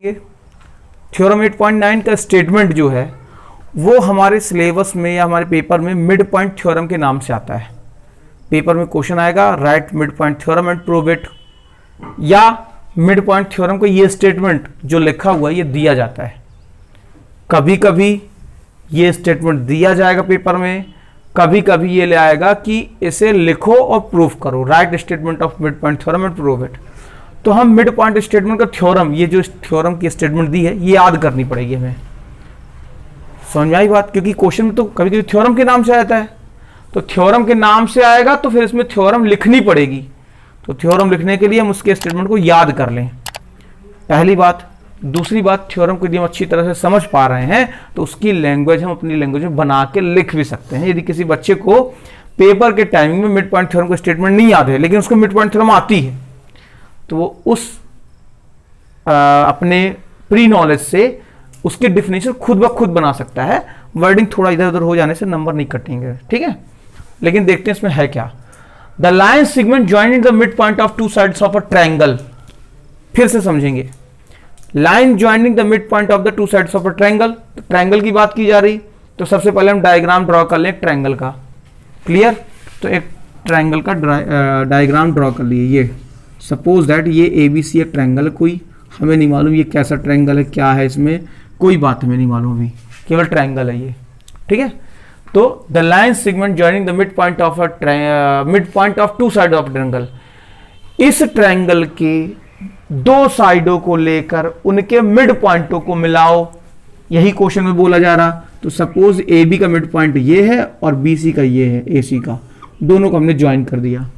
Theorem 8.9 का statement जो है वो हमारे सिलेबस में या हमारे पेपर में मिड पॉइंट थ्योरम के नाम से आता है। पेपर में क्वेश्चन आएगा right mid point theorem and prove it, या मिड पॉइंट थ्योरम को ये स्टेटमेंट जो लिखा हुआ है ये दिया जाता है। कभी कभी ये स्टेटमेंट दिया जाएगा पेपर में, कभी कभी ये ले आएगा कि इसे लिखो और प्रूफ करो, right statement of mid point theorem and prove it. तो हम मिड पॉइंट स्टेटमेंट का थ्योरम, ये जो थ्योरम की स्टेटमेंट दी है ये याद करनी पड़ेगी हमें। समझ में आई बात? क्योंकि क्वेश्चन में तो कभी कभी थ्योरम के नाम से आता है, तो थ्योरम के नाम से आएगा तो फिर इसमें थ्योरम लिखनी पड़ेगी। तो थ्योरम लिखने के लिए हम उसके स्टेटमेंट को याद कर लें, पहली बात। दूसरी बात, थ्योरम को यदि हम अच्छी तरह से समझ पा रहे हैं तो उसकी लैंग्वेज हम अपनी लैंग्वेज में बना के लिख भी सकते हैं। यदि किसी बच्चे को पेपर के टाइमिंग में मिड पॉइंट थ्योरम का स्टेटमेंट नहीं याद है लेकिन उसको मिड पॉइंट थ्योरम आती है, तो वो उस अपने प्री नॉलेज से उसके डिफिनेशन खुद ब खुद बना सकता है। वर्डिंग थोड़ा इधर उधर हो जाने से नंबर नहीं कटेंगे, ठीक है। लेकिन देखते हैं इसमें है क्या। The line segment joining the mid point of two sides of a triangle. फिर से समझेंगे, line joining the mid point of the two sides of a triangle. तो ट्रायंगल की बात की जा रही, तो सबसे पहले हम डायग्राम ड्रॉ कर लें एक ट्रायंगल का। क्लियर? तो एक ट्रायंगल का डायग्राम ड्रॉ कर लिए। ये सपोज दैट ये ABC एक ट्रायंगल है, कोई हमें नहीं मालूम ये कैसा ट्रायंगल है, क्या है इसमें, कोई बात हमें नहीं मालूम अभी, केवल ट्रायंगल है ये, ठीक है। तो the line segment joining the mid point of two side of triangle. इस ट्रायंगल के दो साइडों को लेकर उनके मिड पॉइंटों को मिलाओ, यही क्वेश्चन में बोला जा रहा। तो सपोज AB का मिड पॉइंट ये है और BC का ये है, AC का, दोनों को हमने ज्वाइन कर दिया।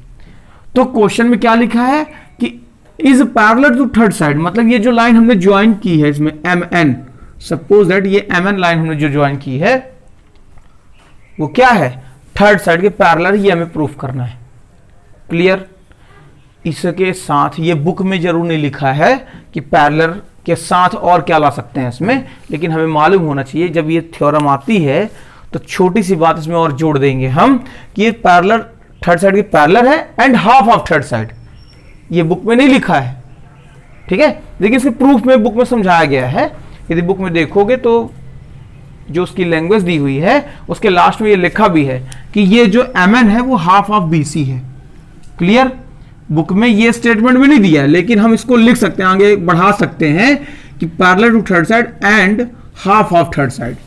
तो क्वेश्चन में क्या लिखा है कि is parallel to third side, मतलब ये जो लाइन हमने ज्वाइन की है इसमें MN, सपोज दैट ये MN लाइन हमने जो ज्वाइन की है वो क्या है, थर्ड साइड के पैरेलल, ये हमें प्रूफ करना है। क्लियर? इसके साथ ये बुक में जरूर नहीं लिखा है कि पैरेलल के साथ और क्या ला सकते हैं इसमें, लेकिन हमें मालूम होना चाहिए जब ये थ्योरम आती है तो छोटी सी बात इसमें और जोड़ देंगे हम कि ये पैरेलल थर्ड साइड के पैरेलल है and half of third side. ये बुक में नहीं लिखा है, ठीक है, लेकिन इसके प्रूफ में बुक में समझाया गया है। यदि बुक में देखोगे तो जो उसकी लैंग्वेज दी हुई है उसके लास्ट में ये लिखा भी है कि ये जो MN है वो हाफ ऑफ BC है। क्लियर? बुक में ये स्टेटमेंट भी नहीं दिया है, लेकिन हम इसको लिख सकते हैं, आगे बढ़ा सकते हैं कि parallel to third side and half of third side,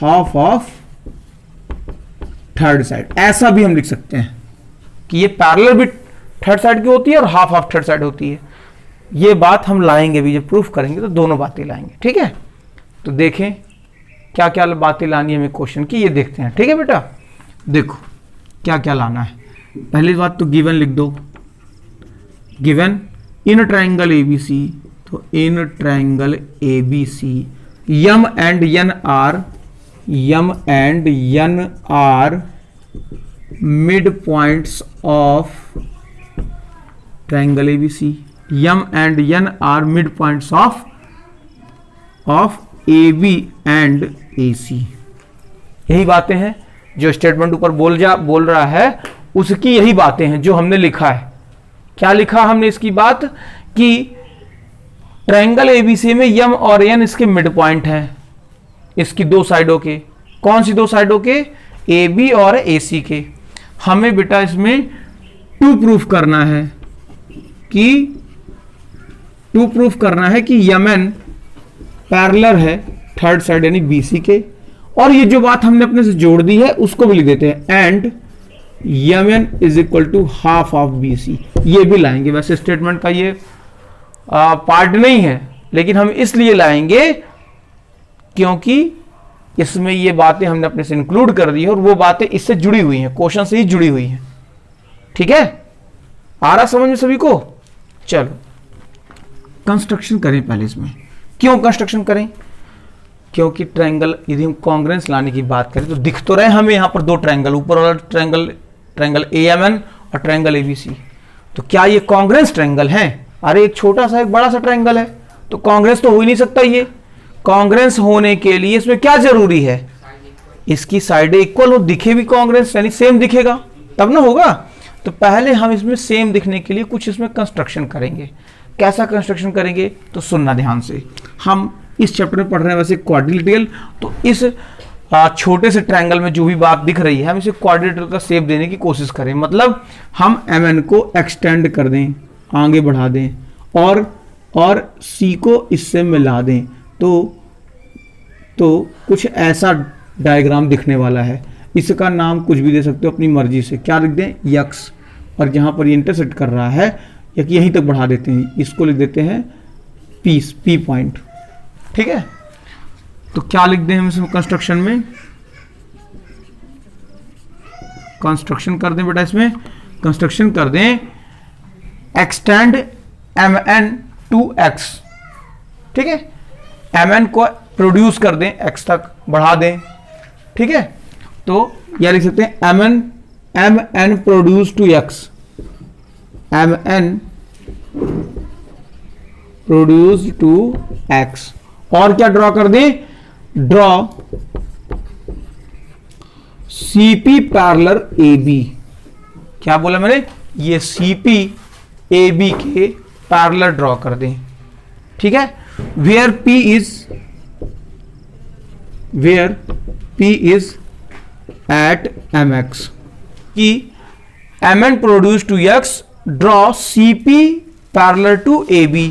half of third side, ऐसा भी हम लिख सकते हैं कि ये पैरेलल भी थर्ड साइड की होती है और हाफ ऑफ थर्ड साइड होती है। ये बात हम लाएंगे भी, जब प्रूफ करेंगे तो दोनों बातें लाएंगे, ठीक है। तो देखें क्या क्या बातें लानी है हमें क्वेश्चन की, ये देखते हैं, ठीक है बेटा। देखो क्या क्या लाना है। पहली बात तो गिवन लिख दो, गिवन इन ट्रायंगल ABC, तो in triangle ABC M and N are mid points of triangle ABC. M and N are mid points of AB and AC. यही बातें हैं जो स्टेटमेंट ऊपर बोल रहा है, उसकी यही बातें हैं जो हमने लिखा है। क्या लिखा हमने इसकी बात कि ट्रायंगल ABC में M और N इसके मिड पॉइंट हैं, इसकी दो साइडों के। कौन सी दो साइडों के? AB और AC के। हमें बेटा इसमें टू प्रूफ करना है कि MN पैरेलल है थर्ड साइड यानी BC के, और ये जो बात हमने अपने से जोड़ दी है उसको भी लिख देते हैं, and MN is equal to half of BC। ये भी लाएंगे, वैसे स्टेटमेंट का ये पार्ट नहीं है, लेकिन हम इसलिए लाएंगे क्योंकि इसमें ये बातें हमने अपने से इंक्लूड कर दी है और वो बातें इससे जुड़ी हुई हैं, क्वेश्चन से ही जुड़ी हुई हैं, ठीक है। आ रहा समझ में सभी को? चलो कंस्ट्रक्शन करें पहले इसमें। क्यों कंस्ट्रक्शन करें? क्योंकि ट्रायंगल, यदि हम कॉन्ग्रेंस लाने की बात करें तो दिख तो रहे हमें यहाँ पर दो ट्रायंगल, ऊपर वाला ट्रायंगल AMN और ट्रायंगल ABC। तो क्या ये कॉन्ग्रेंस ट्रायंगल हैं? अरे एक छोटा सा एक बड़ा सा ट्रायंगल है, तो कॉन्ग्रेंस तो हो ही नहीं सकता। ये कॉन्ग्रेंस होने के लिए इसमें क्या जरूरी है? इसकी साइडें इक्वल हो, दिखे भी कॉन्ग्रेंस यानी सेम दिखेगा तब ना होगा। तो पहले हम इसमें सेम दिखने के लिए कुछ इसमें कंस्ट्रक्शन करेंगे। कैसा कंस्ट्रक्शन करेंगे तो सुनना ध्यान से। हम इस चैप्टर में पढ़ रहे हैं वैसे क्वाड्रिलेटरल, तो इस छोटे से ट्रायंगल में जो भी बात दिख रही है हम इसे क्वाड्रिलेटरल का शेप देने की कोशिश करें, मतलब हम mn को एक्सटेंड कर दें, आगे बढ़ा दें और c को इससे मिला दें, तो कुछ ऐसा डायग्राम दिखने वाला है। इसका नाम कुछ भी दे सकते हो अपनी मर्जी से, क्या लिख दें यक्स, और जहां पर ये इंटरसेक्ट कर रहा है या कि यहीं तक बढ़ा देते हैं, इसको लिख देते हैं पी पॉइंट, ठीक है। तो क्या लिख दें हम इसमें कंस्ट्रक्शन में, कंस्ट्रक्शन कर दें बेटा, इसमें कंस्ट्रक्शन कर दें एक्सटेंड mn टू x, ठीक है। mn को प्रोड्यूस कर दें x तक बढ़ा दें, ठीक है। तो यह लिख सकते हैं mn produce to x, mn produce to x, और क्या ड्रॉ कर दें, ड्रॉ CP पैरेलल AB। क्या बोला मैंने, ये CP AB के पैरेलल ड्रॉ कर दें, ठीक है। Where P is at mx, कि mn produce to x, draw CP parallel to AB,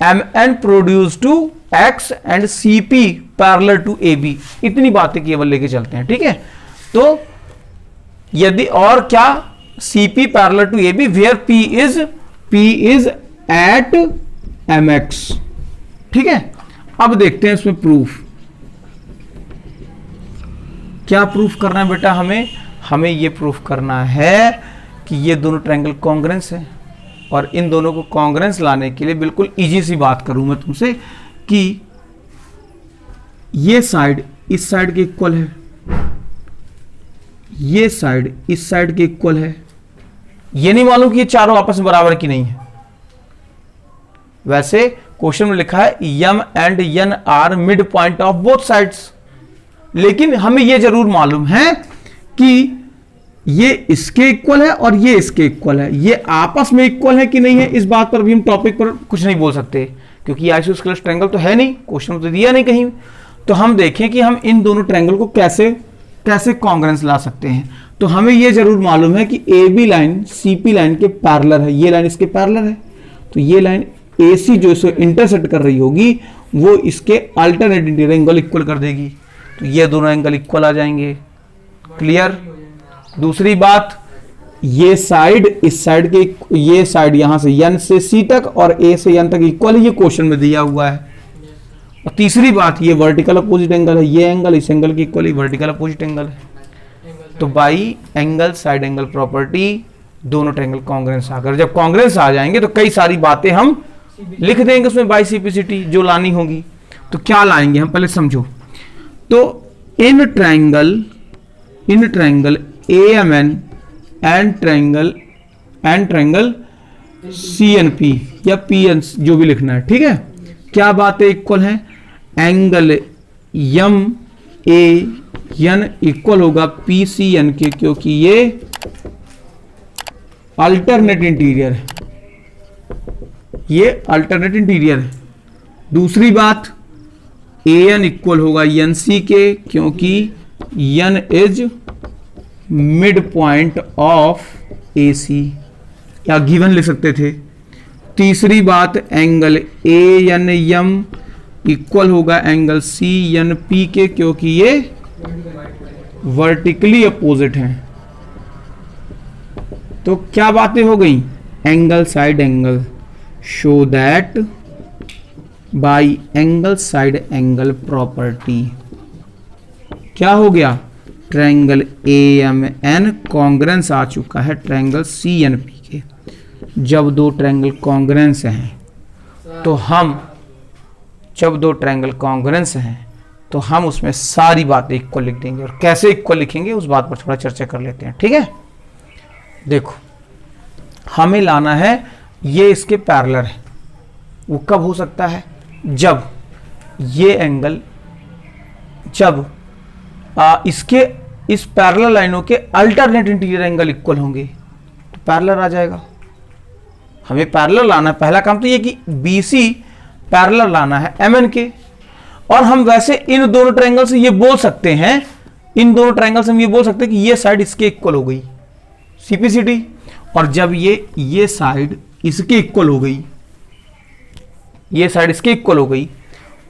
mn produce to x and CP parallel to AB। इतनी बातें केवल लेके चलते हैं, ठीक है। तो यदि और क्या, CP parallel to AB where P is at mx, ठीक है। अब देखते हैं इसमें प्रूफ, क्या प्रूफ करना है बेटा, हमें ये प्रूफ करना है कि ये दोनों ट्रायंगल कॉन्ग्रेंस है, और इन दोनों को कॉन्ग्रेंस लाने के लिए बिल्कुल इजी सी बात करूं मैं तुमसे कि ये साइड इस साइड के इक्वल है, ये साइड इस साइड के इक्वल है। ये नहीं मालूम कि ये चारों आपस में बराबर की नहीं है। वैसे क्वेश्चन में लिखा है m and n are mid point of both sides, लेकिन हमें यह जरूर मालूम है कि ये इसके इक्वल है और ये इसके इक्वल है। ये आपस में इक्वल है कि नहीं है, इस बात पर भी हम टॉपिक पर कुछ नहीं बोल सकते, क्योंकि आइसोस्केलेस ट्रायंगल तो है नहीं, क्वेश्चन तो दिया नहीं कहीं। तो हम देखें कि हम इन दोनों ट्रायंगल को कैसे कॉन्ग्रेंस ला सकते हैं। तो हमें यह जरूर मालूम है कि AB लाइन CP लाइन के पैरेलल है, ये लाइन इसके पैरेलल है, तो ये लाइन AC जो इसे इंटरसेक्ट कर रही होगी वो इसके अल्टरनेट इंटीरियर एंगल इक्वल कर देगी, तो ये दोनों एंगल इक्वल आ जाएंगे। क्लियर। दूसरी बात, ये साइड इस साइड के, ये साइड यहां से n से C तक और A से n तक इक्वल है, ये क्वेश्चन में दिया हुआ है। और तीसरी बात, ये वर्टिकल अपोजिट एंगल है, ये एंगल इस एंगल के इक्वल, वर्टिकल अपोजिट एंगल है। तो by angle side angle property दोनों ट्रायंगल कॉन्ग्रेंस आकर, जब कॉन्ग्रेंस आ जाएंगे तो कई सारी बातें हम लिख देंगे उसमें बाइसिपिसिटी जो लानी होगी। तो क्या लाएंगे हम, पहले समझो। तो in triangle AMN and triangle CNP या PN जो भी लिखना है, ठीक है। क्या बातें इक्वल है, एंगल MAN इक्वल होगा PCN के, क्योंकि ये अल्टरनेट इंटीरियर है, ये अल्टरनेट इंटीरियर है। दूसरी बात, AN इक्वल होगा NC के, क्योंकि N is mid point of AC, या गिवन लिख सकते थे। तीसरी बात, एंगल ANM इक्वल होगा एंगल CNP के, क्योंकि ये वर्टिकली अपोजिट हैं। तो क्या बातें हो गई, angle side angle, show that bye angle side angle property क्या हो गया, ट्रायंगल AMN कॉन्ग्रेंस आ चुका है ट्रायंगल CNP के। जब दो ट्रायंगल कॉन्ग्रेंस हैं तो हम उसमें सारी बातें इक्वल लिख देंगे, और कैसे इक्वल लिखेंगे उस बात पर थोड़ा चर्चा कर लेते हैं, ठीक है। देखो, हमें लाना है ये इसके पैरेलल है, वो कब हो सकता है, जब ये एंगल, जब इसके इस पैरेलल लाइनों के अल्टरनेट इंटीरियर एंगल इक्वल होंगे तो पैरेलल आ जाएगा। हमें पैरेलल लाना है। पहला काम तो ये कि BC पैरेलल लाना है MN के। और हम वैसे इन दोनों ट्रायंगल से ये बोल सकते हैं, इन दोनों ट्रायंगल से हम ये बोल सकते हैं कि ये साइड इसके इक्वल हो गई CPCT, और जब ये साइड इसके इक्वल हो गई, ये साइड इसके इक्वल हो गई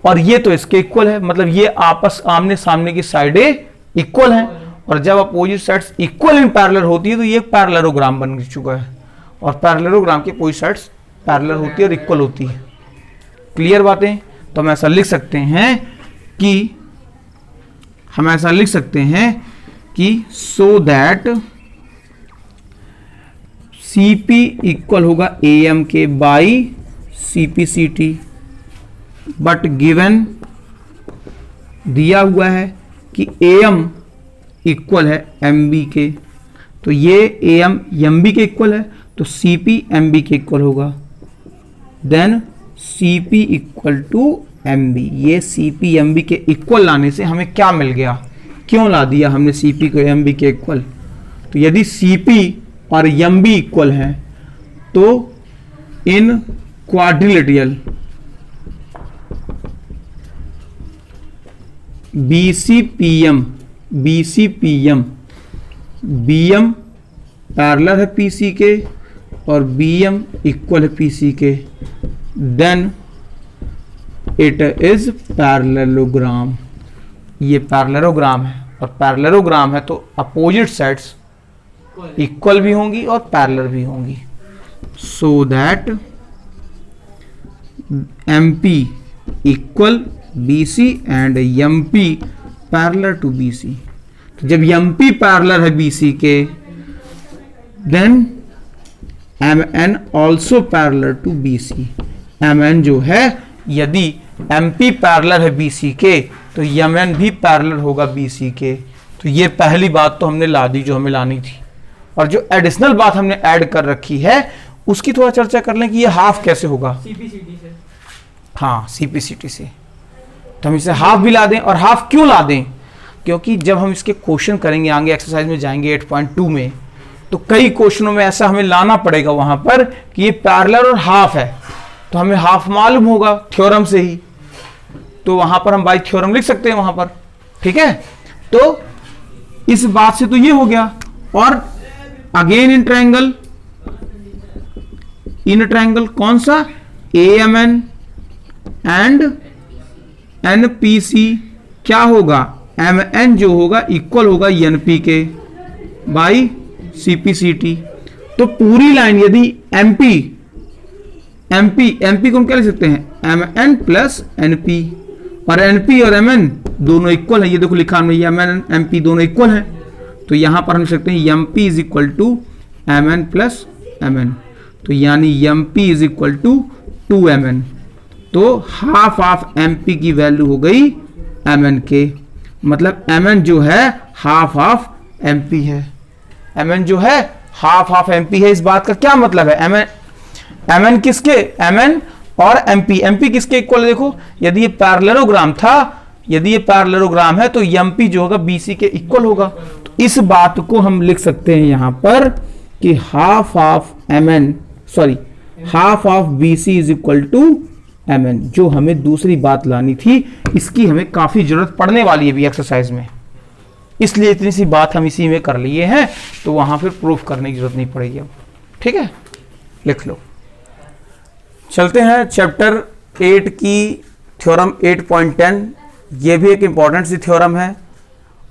और ये तो इसके इक्वल है, मतलब ये आपस आमने सामने की साइडें इक्वल हैं। और जब opposite sides equal in parallel होती है तो ये पैरेललोग्राम बन चुका है। और पैरेललोग्राम की अपोजिट साइड्स पैरेलल होती है और इक्वल होती है। क्लियर बातें? तो हम ऐसा लिख सकते हैं कि सो दैट CP इक्वल होगा AM के बाई CPCT, बट गिवन दिया हुआ है कि AM इक्वल है MB के, तो ये AM MB के इक्वल है तो CP MB के इक्वल होगा। Then CP equal to MB, ये CP MB के इक्वल लाने से हमें क्या मिल गया, क्यों ला दिया हमने CP को MB के इक्वल? तो यदि CP और MB इक्वल है तो इन क्वाड्रिलेटरल BCPM BM पैरेलल है PC के और BM इक्वल है PC के, देन इट इज पैरेललोग्राम। ये पैरेललोग्राम है, और पैरेललोग्राम है तो अपोजिट साइड्स इक्वल भी होंगी और पैरेलल भी होंगी। So that MP equal BC and MP parallel to BC। तो जब MP पैरेलल है BC के, then MN also parallel to BC। MN जो है, यदि MP पैरेलल है BC के तो MN भी पैरेलल होगा BC के। तो ये पहली बात तो हमने ला दी जो हमें लानी थी। और जो एडिशनल बात हमने ऐड कर रखी है उसकी थोड़ा चर्चा कर लें कि ये हाफ कैसे होगा। CPCT से। हाँ, CPCT से। तो हम इसे हाफ भी ला दें। और हाफ क्यों ला दें? क्योंकि जब हम इसके क्वेश्चन करेंगे, आगे एक्सरसाइज में जाएंगे 8.2 में, तो कई क्वेश्चनों में ऐसा हमें लाना पड़ेगा वहां पर कि ये पैरेलल और हाफ है, तो हमें हाफ मालूम होगा थ्योरम से ही, तो वहां पर हम बाय थ्योरम लिख सकते हैं वहां पर। ठीक है, तो इस बात से तो ये हो गया। और अगेन इन ट्रायंगल कौन सा? AMN एंड NPC क्या होगा? MN जो होगा इक्वल होगा NP के बाई CPCT। तो पूरी लाइन यदि MP को हम क्या लिख सकते हैं? MN प्लस NP, और NP और MN दोनों इक्वल है। ये देखो लिखा हमने, MN MP दोनों इक्वल हैं, तो यहां पर हम लिख सकते हैं MP is equal to MN plus MN। तो यानी MP is equal to 2MN। तो हाफ ऑफ MP की वैल्यू हो गई MN के, मतलब MN जो है हाफ ऑफ MP है। MN जो है हाफ ऑफ MP है। इस बात का क्या मतलब है? MN किसके? MN और MP किसके इक्वल है? देखो, यदि ये पैरेललोग्राम था, यदि ये पैरेललोग्राम है तो MP जो होगा BC के इक्वल होगा। तो इस बात को हम लिख सकते हैं यहां पर कि half of BC is equal to MN। जो हमें दूसरी बात लानी थी, इसकी हमें काफी जरूरत पड़ने वाली है भी एक्सरसाइज में, इसलिए इतनी सी बात हम इसी में कर लिए हैं, तो वहां फिर प्रूफ करने की जरूरत नहीं पड़ेगी अब। ठीक है, लिख लो। चलते हैं चैप्टर 8 की थ्योरम 8.10। ये भी एक इंपॉर्टेंट सी थ्योरम है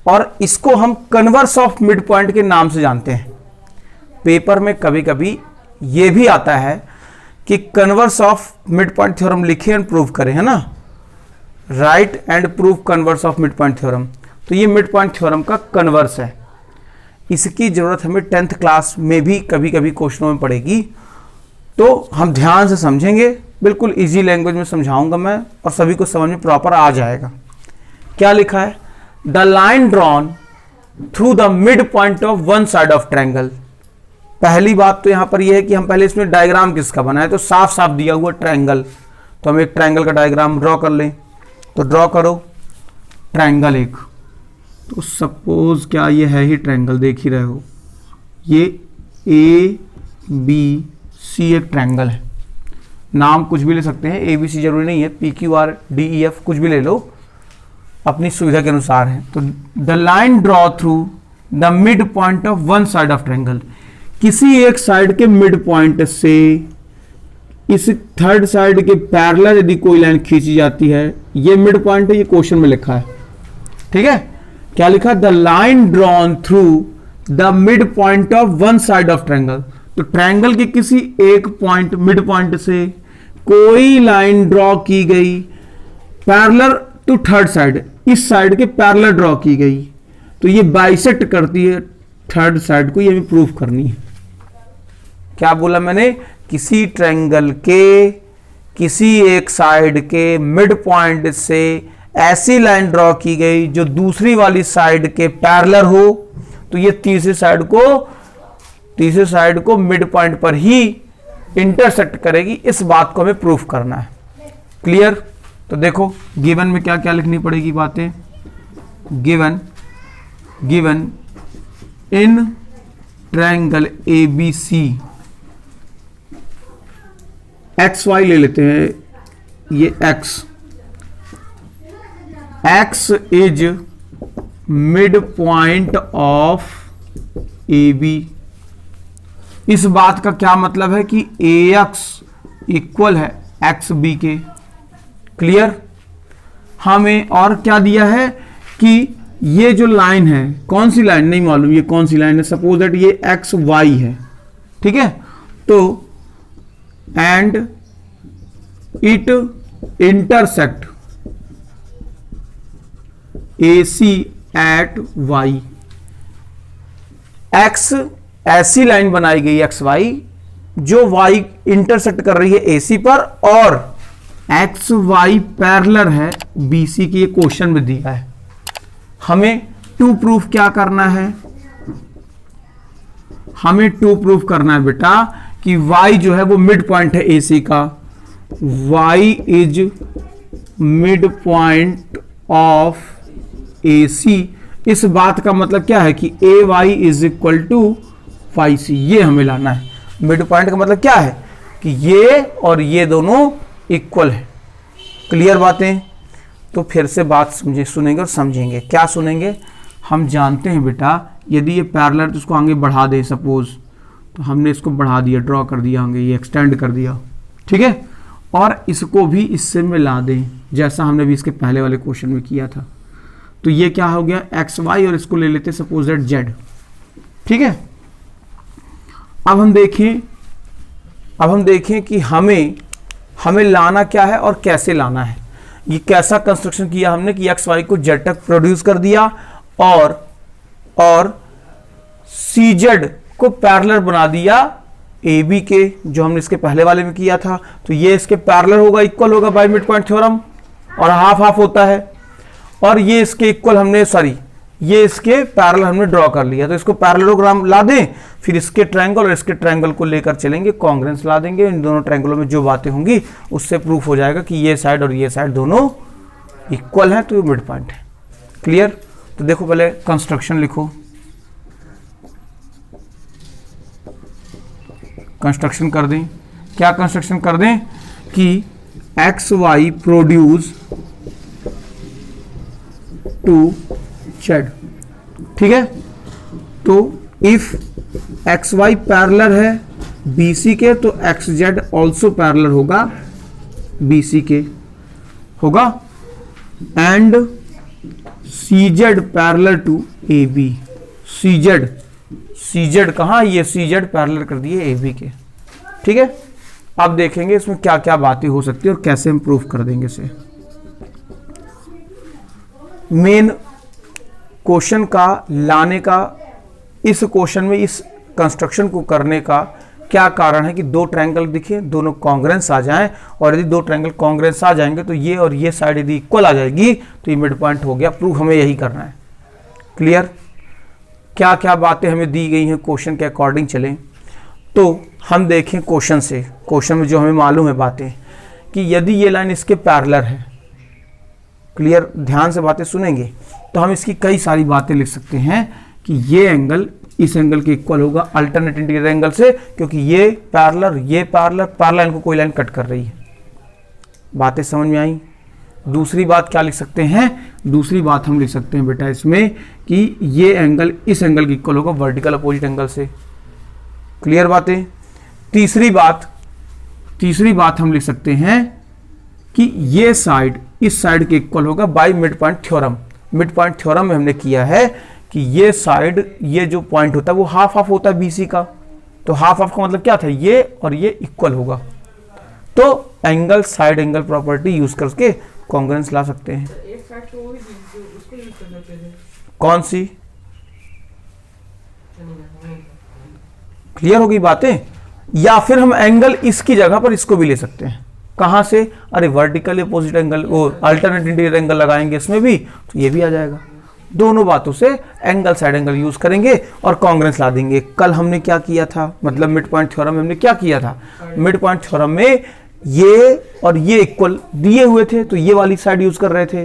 और इसको हम कन्वर्स ऑफ मिड पॉइंट के नाम से जानते हैं। पेपर में कभी कभी ये भी आता है कि converse of mid point theorem लिखे एंड प्रूव करें, है ना, right and prove converse of mid point theorem. तो ये मिड पॉइंट थ्योरम का कन्वर्स है। इसकी जरूरत हमें 10th क्लास में भी कभी कभी क्वेश्चनों में पड़ेगी, तो हम ध्यान से समझेंगे। बिल्कुल इजी लैंग्वेज में समझाऊंगा मैं और सभी को समझ में प्रॉपर आ जाएगा। क्या लिखा है? The line drawn through the mid point of one side of triangle. पहली बात तो यहां पर यह है कि हम पहले इसमें डायग्राम किसका बनाए, तो साफ साफ दिया हुआ ट्रायंगल, तो हम एक ट्रायंगल का डायग्राम ड्रॉ कर लें। तो ड्रॉ करो ट्रायंगल एक, तो सपोज क्या ये है ही ट्रायंगल, देख ही रहे हो, ये ABCD सी एक ट्रायंगल है, नाम कुछ भी ले सकते हैं, ABC जरूरी नहीं है, PQR DEF कुछ भी ले लो, अपनी सुविधा के अनुसार है। तो the line draw through the mid point of one side of triangle, किसी एक साइड के मिड पॉइंट से इस थर्ड साइड के पैरेलल यदि कोई लाइन खींची जाती है, ये मिड पॉइंट है, ये क्वेश्चन में लिखा है, ठीक है। क्या लिखा? The line drawn through the mid point of one side of triangle. तो ट्रायंगल के किसी एक पॉइंट मिड पॉइंट से कोई लाइन ड्रॉ की गई पैरेलल टू थर्ड साइड, इस साइड के पैरेलल ड्रॉ की गई, तो ये बाइसेक्ट करती है थर्ड साइड को, ये हमें प्रूफ करनी है। क्या बोला मैंने? किसी ट्रायंगल के किसी एक साइड के मिड पॉइंट से ऐसी लाइन ड्रॉ की गई जो दूसरी वाली साइड के पैरेलल हो, तो ये तीसरी साइड को मिड पॉइंट पर ही इंटरसेक्ट करेगी। इस बात को हमें प्रूफ करना है। क्लियर? तो देखो गिवन में क्या क्या लिखनी पड़ेगी बातें। Given in triangle ABC, XY ले लेते हैं, ये X is mid point of AB। इस बात का क्या मतलब है कि AX इक्वल है XB के। क्लियर? हमें और क्या दिया है कि ये जो लाइन है, कौन सी लाइन नहीं मालूम, ये कौन सी लाइन है, सपोज दैट ये XY है, ठीक है। तो and it intersect AC at Y। X ऐसी लाइन बनाई गई XY जो Y इंटरसेक्ट कर रही है AC पर, और XY पैरेलल है BC की, ये क्वेश्चन में दिया है। हमें टू प्रूफ क्या करना है? हमें टू प्रूफ करना है बेटा कि Y जो है वो मिड पॉइंट है AC का, Y is mid point of AC। इस बात का मतलब क्या है कि AY is equal to YC, ये हमें लाना है। मिड पॉइंट का मतलब क्या है कि ये और ये दोनों इक्वल है। क्लियर बातें? तो फिर से बात सुनेंगे और समझेंगे। क्या सुनेंगे? हम जानते हैं बेटा यदि ये पैरेलल तो उसको आगे बढ़ा दें, सपोज, तो हमने इसको बढ़ा दिया, ड्रॉ कर दिया आगे, ये एक्सटेंड कर दिया, ठीक है, और इसको भी इससे मिला दें जैसा हमने भी इसके पहले वाले क्वेश्चन में किया था। तो ये क्या हो गया? XY, और इसको ले लेते सपोज दैट Z, ठीक है। अब हम देखें कि हमें लाना क्या है और कैसे लाना है। ये कैसा कंस्ट्रक्शन किया हमने कि XY को Z तक प्रोड्यूस कर दिया और CZ को पैरेलल बना दिया AB के, जो हमने इसके पहले वाले में किया था। तो ये इसके पैरेलल होगा, इक्वल होगा बाय मिड पॉइंट थ्योरम, और हाफ हाफ होता है, और ये इसके इक्वल ये इसके पैरेलल हमने ड्रॉ कर लिया। तो इसको पैरेललोग्राम ला दें, फिर इसके ट्रायंगल और इसके ट्रायंगल को लेकर चलेंगे, कॉन्ग्रेंस ला देंगे। इन दोनों ट्रायंगलों में जो बातें होंगी उससे प्रूफ हो जाएगा कि ये साइड और ये साइड दोनों इक्वल हैं, तो ये मिड पॉइंट है। क्लियर? तो देखो पहले कंस्ट्रक्शन लिखो। कंस्ट्रक्शन कर दें। क्या कंस्ट्रक्शन कर दें कि XY प्रोड्यूस टू Z, ठीक है। तो इफ XY पैरेलल है BC के, तो XZ ऑल्सो पैरेलल होगा BC के, होगा, and CZ parallel to AB। CZ कहां? ये CZ पैरेलल कर दिए AB के, ठीक है। अब देखेंगे इसमें क्या क्या बातें हो सकती है और कैसे हम प्रूफ कर देंगे इसे। मेन क्वेश्चन का लाने का, इस क्वेश्चन में इस कंस्ट्रक्शन को करने का क्या कारण है कि दो ट्रायंगल दिखे, दोनों कॉन्ग्रेंस आ जाएं, और यदि दो ट्रायंगल कॉन्ग्रेंस आ जाएंगे तो ये और ये साइड यदि इक्वल आ जाएगी तो ये मिड पॉइंट हो गया। प्रूफ हमें यही करना है। क्लियर? क्या क्या बातें हमें दी गई हैं क्वेश्चन के अकॉर्डिंग चलें तो हम देखें क्वेश्चन में जो हमें मालूम है बातें कि यदि ये लाइन इसके पैरेलल है, क्लियर, ध्यान से बातें सुनेंगे तो हम इसकी कई सारी बातें लिख सकते हैं कि ये एंगल इस एंगल के इक्वल होगा अल्टरनेट इंटीरियर एंगल से, क्योंकि ये पैरेलल इनको कोई लाइन कट कर रही है। बातें समझ में आई? दूसरी बात क्या लिख सकते हैं? दूसरी बात हम लिख सकते हैं बेटा इसमें कि ये एंगल इस एंगल के इक्वल होगा वर्टिकल अपोजिट एंगल से। क्लियर बातें? तीसरी बात हम लिख सकते हैं कि ये साइड इस साइड के इक्वल होगा bye mid point theorem. Mid point theorem में हमने किया है कि ये साइड, ये जो पॉइंट होता है वो हाफ हाफ होता है बीसी का, तो हाफ हाफ का मतलब क्या था? ये और ये इक्वल होगा, तो angle side angle property use करके कॉन्ग्रुएंस ला सकते हैं। एक साइड तो वही जो उसको यूज कर सकते थे। कौन सी? क्लियर होगी बातें? या फिर हम एंगल इसकी जगह पर इसको भी ले सकते हैं। कहां से? अरे वर्टिकल अपोजिट एंगल, वो अल्टरनेट इंटीरियर एंगल लगाएंगे इसमें भी, तो ये भी आ जाएगा। दोनों बातों से एंगल साइड एंगल यूज करेंगे और कॉन्ग्रुएंस ला देंगे। कल हमने क्या किया था, मतलब मिड पॉइंट थ्योरम में हमने क्या किया था? मिड पॉइंट थ्योरम में ये और ये इक्वल दिए हुए थे, तो ये वाली साइड यूज कर रहे थे,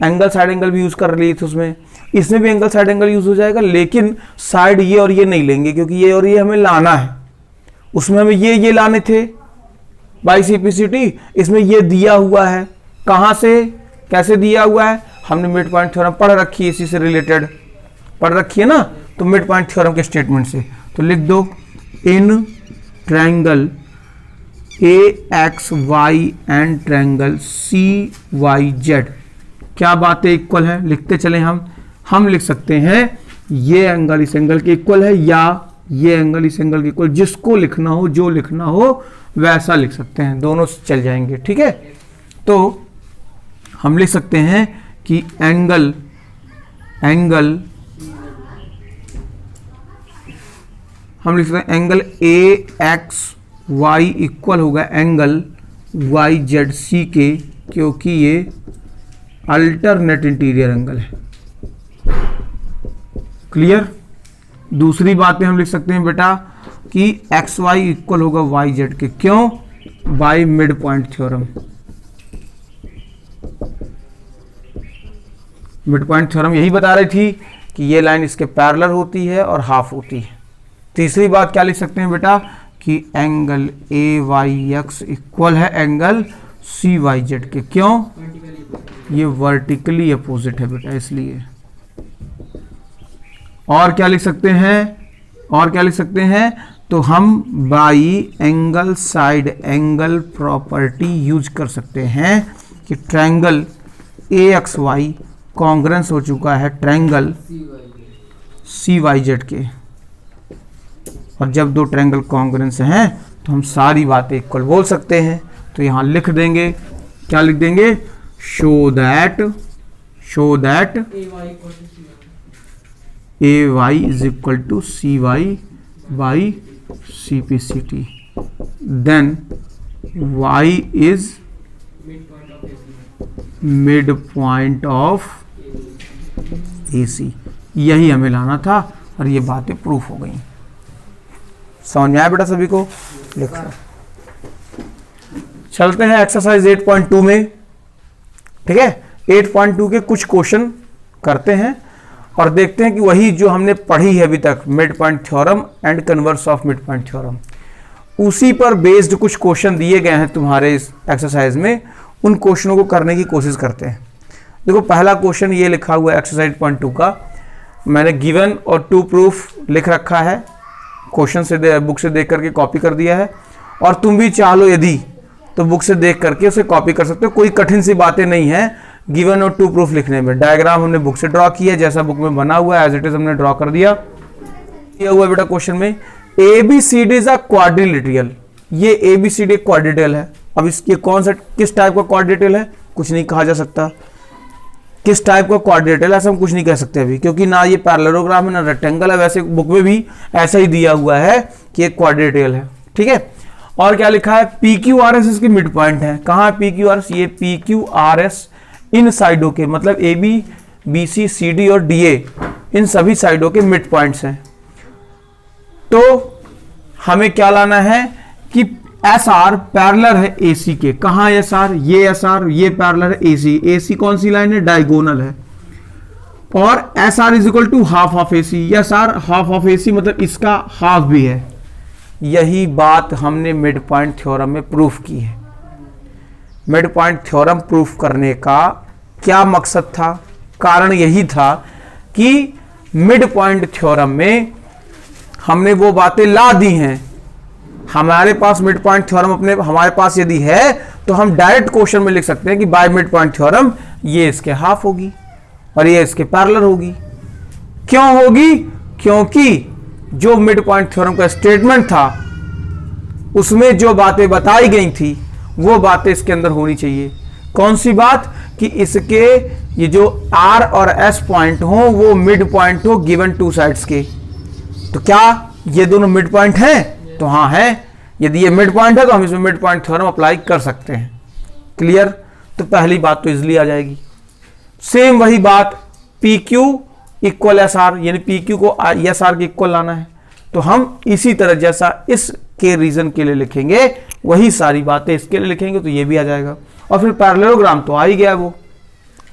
एंगल साइड एंगल भी यूज कर लिए थे उसमें। इसमें भी एंगल साइड एंगल यूज हो जाएगा, लेकिन साइड ये और ये नहीं लेंगे, क्योंकि ये और ये हमें लाना है। उसमें हमें ये लाने थे बाई सीपीसीटी, इसमें ये दिया हुआ है। कहां से, कैसे दिया हुआ है? हमने मिड पॉइंट थ्योरम पढ़ रखी है, इसी से रिलेटेड पढ़ रखी है ना, तो मिड पॉइंट थ्योरम के स्टेटमेंट से। तो लिख दो, in triangle AXY and triangle CYZ क्या बातें इक्वल है? लिखते चले हम लिख सकते हैं ये एंगल इस एंगल के इक्वल है, या ये एंगल इस एंगल के इक्वल। जिसको लिखना हो, जो लिखना हो वैसा लिख सकते हैं, दोनों चल जाएंगे। ठीक है, तो हम लिख सकते हैं कि एंगल हम लिख सकते हैं एंगल AXY इक्वल होगा एंगल YZC के, क्योंकि ये अल्टरनेट इंटीरियर एंगल है। क्लियर? दूसरी बात में हम लिख सकते हैं बेटा कि XY इक्वल होगा YZ के, क्यों? Bye mid point theorem. Mid point theorem यही बता रही थी कि ये लाइन इसके पैरेलल होती है और हाफ होती है। तीसरी बात क्या लिख सकते हैं बेटा कि एंगल AYX इक्वल है एंगल CYZ के, क्यों? ये वर्टिकली अपोजिट है बेटा, इसलिए। और क्या लिख सकते हैं? तो हम by angle side angle property use कर सकते हैं कि ट्रायंगल AXY कॉन्ग्रुएंस हो चुका है ट्रायंगल CYZ के, और जब दो ट्रायंगल कॉन्ग्रुएंस हैं तो हम सारी बातें इक्वल बोल सकते हैं। तो यहां लिख देंगे, क्या लिख देंगे? Show that AY is equal to CY by CPCT, then Y is mid point of AC। यही हमें लाना था और ये बातें प्रूफ हो गई। समझ में आया बेटा सभी को? लिख लो। चलते हैं एक्सरसाइज 8.2 में। ठीक है, 8.2 के कुछ क्वेश्चन करते हैं और देखते हैं कि वही जो हमने पढ़ी है अभी तक, mid point theorem and converse of mid point theorem, उसी पर बेस्ड कुछ क्वेश्चन दिए गए हैं तुम्हारे इस एक्सरसाइज में। उन क्वेश्चनों को करने की कोशिश करते हैं। देखो, पहला क्वेश्चन ये लिखा हुआ है एक्सरसाइज 8.2 का, मैंने गिवन और टू प्रूफ लिख रखा है, क्वेश्चन से बुक से देख करके कॉपी कर दिया है। और तुम भी चाह लो यदि तो बुक से देख करके उसे कॉपी कर सकते हो, कोई कठिन सी बातें नहीं है गिवन और टू प्रूफ लिखने में। डायग्राम हमने बुक से ड्रॉ किया, जैसा बुक में बना हुआ है एज इट इज हमने ड्रॉ कर दिया। ये हुआ बेटा क्वेश्चन में ABCD इज अ क्वाड्रिलेटरल। ये ABCD क्वाड्रिलेटरल है। अब इसके कौन सा, किस टाइप का क्वाड्रिलेटरल है, कुछ नहीं कहा जा सकता। किस टाइप का क्वाड्रिलेटरल ऐसा हम कुछ नहीं कह सकते अभी, क्योंकि ना ये पैरेललोग्राम है ना रेक्टेंगल है। वैसे बुक में भी ऐसा ही दिया हुआ है कि एक क्वाड्रिलेटरल है। ठीक है, और क्या लिखा है? PQRS इसकी मिड पॉइंट है। कहाँ है PQRS? ये PQRS इन साइडों के, मतलब AB BC CD और DA इन सभी साइडों के मिड पॉइंट्स हैं। तो हमें क्या लाना है कि SR पैरेलल है AC के। कहाँ है SR? ये SR, ये पैरेलल है AC। AC कौन सी लाइन है? डायगोनल है। और S R is equal to half of A C. S R half of A C मतलब इसका हाफ भी है। यही बात हमने मिड पॉइंट थ्योरम में प्रूफ की है। मिड पॉइंट थ्योरम प्रूफ करने का क्या मकसद था? कारण यही था कि मिड पॉइंट थ्योरम में हमने वो बातें ला दी हैं। हमारे पास मिड पॉइंट थ्योरम हमारे पास यदि है तो हम डायरेक्ट क्वेश्चन में लिख सकते हैं कि बाय मिड पॉइंट थ्योरम ये इसके हाफ होगी और ये इसके पैरेलल होगी। क्यों होगी? क्योंकि जो मिड पॉइंट थ्योरम का स्टेटमेंट था उसमें जो बातें बताई गई थी वो बातें इसके अंदर होनी चाहिए। कौन सी बात? कि इसके ये जो R और S पॉइंट हो वो मिड पॉइंट हो गिवन टू साइड्स के। तो क्या ये दोनों मिड पॉइंट हैं? तो हाँ है। यदि ये मिड पॉइंट है तो हम इसमें मिड पॉइंट थ्योरम अप्लाई कर सकते हैं। क्लियर? तो पहली बात तो इजिली आ जाएगी। सेम वही बात PQ इक्वल SR, यानी PQ को SR के इक्वल लाना है। तो हम इसी तरह जैसा इसके रीजन के लिए लिखेंगे वही सारी बातें इसके लिए लिखेंगे, तो ये भी आ जाएगा। और फिर पैरेललोग्राम तो आ ही गया। वो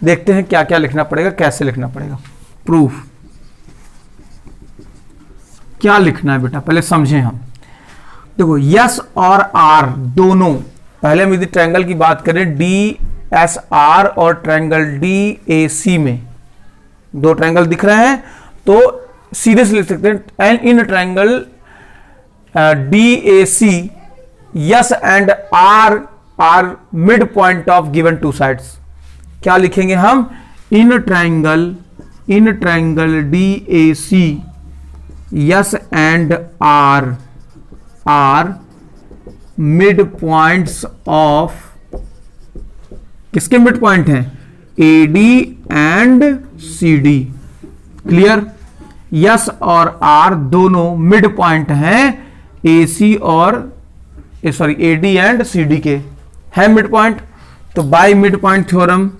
देखते हैं क्या क्या लिखना पड़ेगा, कैसे लिखना पड़ेगा। प्रूफ क्या लिखना है बेटा, पहले समझें हम। देखो यस और आर दोनों, पहले हम यदि ट्रायंगल की बात करें DSR और ट्रायंगल DAC में, दो ट्रायंगल दिख रहे हैं तो सीधे से लिख सकते हैं and in triangle DAC S and R are mid point of given two sides. क्या लिखेंगे हम? In triangle DAC S and R are mid points of, किसके मिड पॉइंट हैं? AD and CD। Clear? S और R दोनों mid point हैं AC और AD and CD के, है मिड पॉइंट। तो by mid point theorem,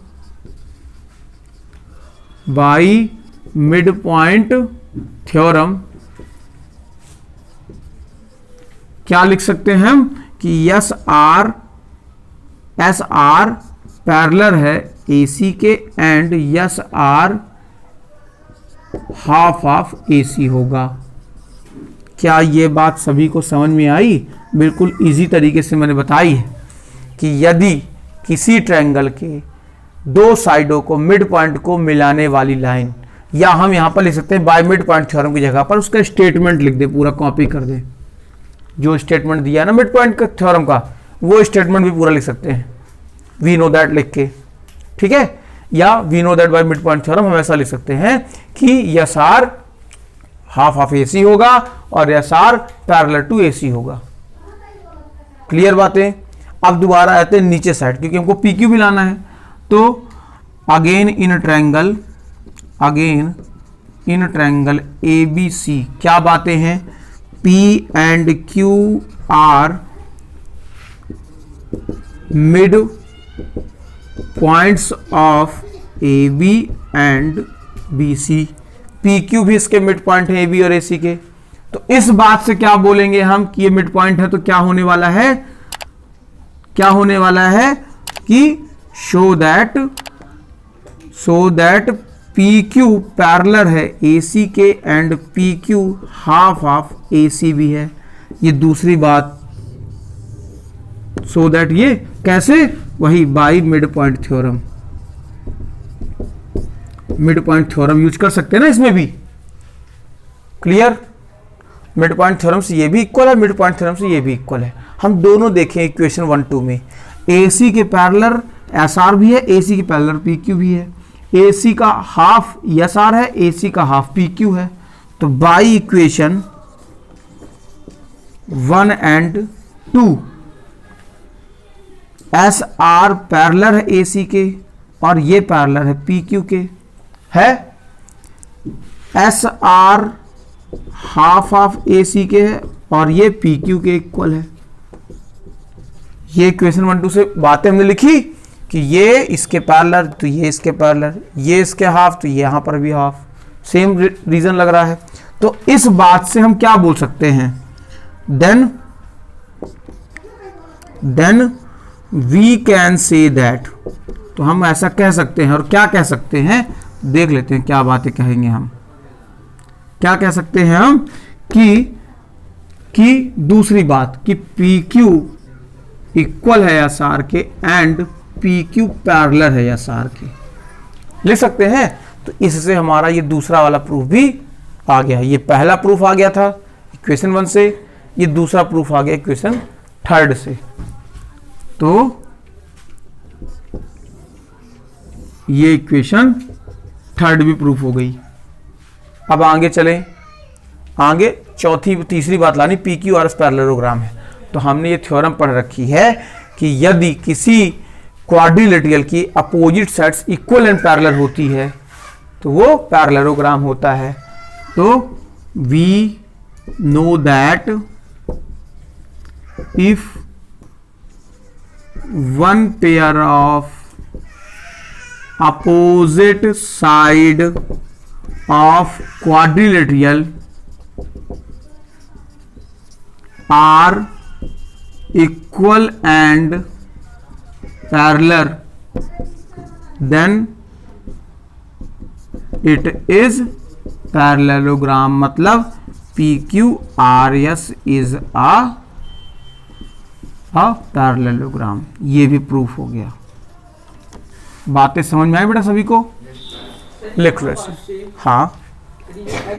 by mid point theorem क्या लिख सकते हैं हम कि S R S R parallel है AC के and S R half of AC होगा। क्या ये बात सभी को समझ में आई? बिल्कुल इजी तरीके से मैंने बताई है कि यदि किसी ट्रायंगल के दो साइडों को मिड पॉइंट को मिलाने वाली लाइन, या हम यहां पर लिख सकते हैं बाय मिड पॉइंट थ्योरम की जगह पर उसका स्टेटमेंट लिख दे, पूरा कॉपी कर दे। जो स्टेटमेंट दिया है ना मिड पॉइंट का थ्योरम का, वो स्टेटमेंट भी पूरा लिख सकते हैं वी नो दैट लिख के, ठीक है। या we know that by mid point theorem हम ऐसा लिख सकते हैं कि S R half of AC होगा और S R parallel to AC होगा। क्लियर बातें? अब दोबारा आते हैं नीचे साइड, क्योंकि हमको PQ भी लाना है। तो अगेन इन ट्रायंगल ABC क्या बातें हैं? P and Q are mid points of AB and BC। PQ भी इसके मिड पॉइंट है AB और AC के। तो इस बात से क्या बोलेंगे हम कि ये मिड पॉइंट है, तो क्या होने वाला है? क्या होने वाला है कि शो दैट PQ पैरेलल है AC के and PQ half of AC भी है। ये दूसरी बात, सो दैट ये कैसे? वही bye mid point theorem, mid point theorem use कर सकते हैं ना इसमें भी। क्लियर? मिड पॉइंट थ्योरम से ये भी इक्वल है, मिड पॉइंट थ्योरम से ये भी इक्वल है। हम दोनों देखें इक्वेशन 1-2 में, AC के पैरेलल SR भी है, AC के पैरेलल PQ भी है। AC का हाफ SR है, AC का हाफ PQ है। तो by equation 1 and 2 SR parallel है AC के और ये पैरेलल है PQ के, है। SR हाफ ऑफ AC के है और ये PQ के इक्वल है। ये इक्वेशन 1-2 से बातें हमने लिखी कि ये इसके पैरेलल तो ये इसके पैरेलल, ये इसके हाफ तो यहाँ पर भी हाफ, सेम रीजन लग रहा है। तो इस बात से हम क्या बोल सकते हैं? Then we can say that, तो हम ऐसा कह सकते हैं। और क्या कह सकते हैं? देख लेते हैं क्या बातें कहेंगे हम। क्या कह सकते हैं हम कि दूसरी बात कि पी क्यू इक्वल है एस आर के एंड पी क्यू पैरेलल है एस आर के, लिख सकते हैं। तो इससे हमारा ये दूसरा वाला प्रूफ भी आ गया। ये पहला प्रूफ आ गया था इक्वेशन 1 से, ये दूसरा प्रूफ आ गया इक्वेशन 3 से। तो ये इक्वेशन 3 भी प्रूफ हो गई। अब आगे चलें, आगे तीसरी बात लानी, P Q R S parallelogram है। तो हमने ये थ्योरम पढ़ रखी है कि यदि किसी क्वाड्रिलेटरल की opposite sides equal and parallel होती है तो वो पैरेललोग्राम होता है। तो we know that if one pair of opposite side of quadrilateral are equal and parallel, then it is parallelogram। मतलब PQRS is a पैरेललोग्राम। ये भी प्रूफ हो गया। बातें समझ में आई बेटा सभी को? लिख लो ऐसे। हाँ।